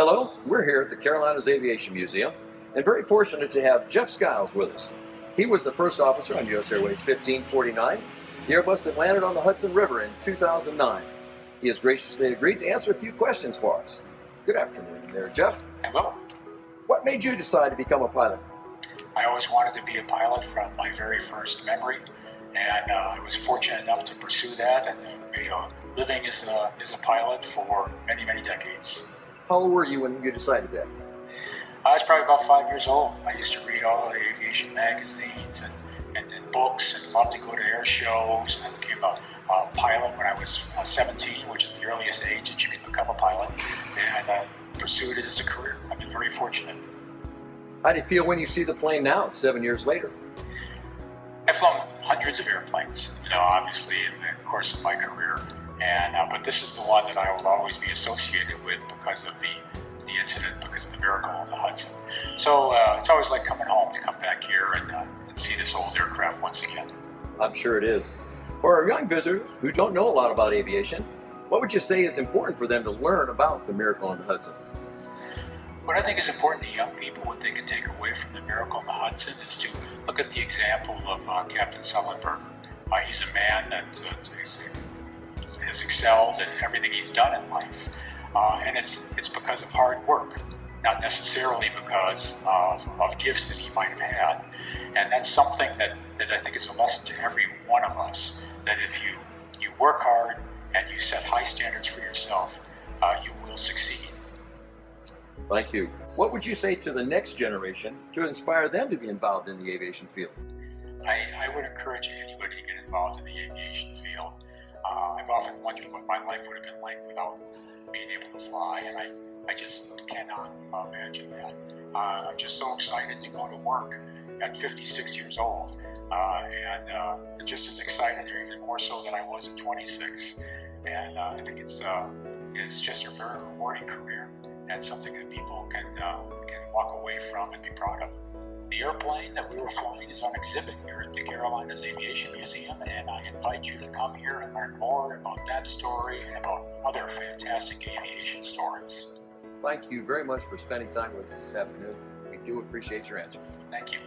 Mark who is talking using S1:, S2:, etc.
S1: Hello, we're here at the Carolinas Aviation Museum and very fortunate to have Jeff Skiles with us. He was the first officer on US Airways 1549, the Airbus that landed on the Hudson River in 2009. He has graciously agreed to answer a few questions for us. Good afternoon there, Jeff.
S2: Hello.
S1: What made you decide to become a pilot?
S2: I always wanted to be a pilot from my very first memory, and I was fortunate enough to pursue that and made a living as a pilot for many, many decades.
S1: How old were you when you decided that?
S2: I was probably about 5 years old. I used to read all the aviation magazines and books and loved to go to air shows. And I became a pilot when I was 17, which is the earliest age that you can become a pilot, and pursued it as a career. I've been very fortunate.
S1: How do you feel when you see the plane now, 7 years later?
S2: I've flown hundreds of airplanes, obviously in the course of my career, and but this is the one that I will always be associated with because of the incident, because of the miracle of the Hudson. So it's always like coming home to come back here and see this old aircraft once again.
S1: I'm sure it is. For our young visitors who don't know a lot about aviation, what would you say is important for them to learn about the miracle on the Hudson?
S2: What I think is important to young people, what they can take away from the miracle on the Hudson, is to look at the example of Captain Sullenberger. He's a man that has excelled in everything he's done in life, and it's because of hard work, not necessarily because of gifts that he might have had. And that's something that I think is a lesson to every one of us, that if you work hard and you set high standards for yourself, you will succeed.
S1: Thank you. What would you say to the next generation to inspire them to be involved in the aviation field?
S2: I would encourage anybody to get involved in the aviation field. I've often wondered what my life would have been like without being able to fly, and I just cannot imagine that. I'm just so excited to go to work at 56 years old, and just as excited, or even more so, than I was at 26. And I think it's just a very rewarding career, and something that people can walk away from and be proud of. The airplane that we were flying is on exhibit here at the Carolinas Aviation Museum, and I invite you to come here and learn more about that story and about other fantastic aviation stories.
S1: Thank you very much for spending time with us this afternoon. We do appreciate your answers.
S2: Thank you.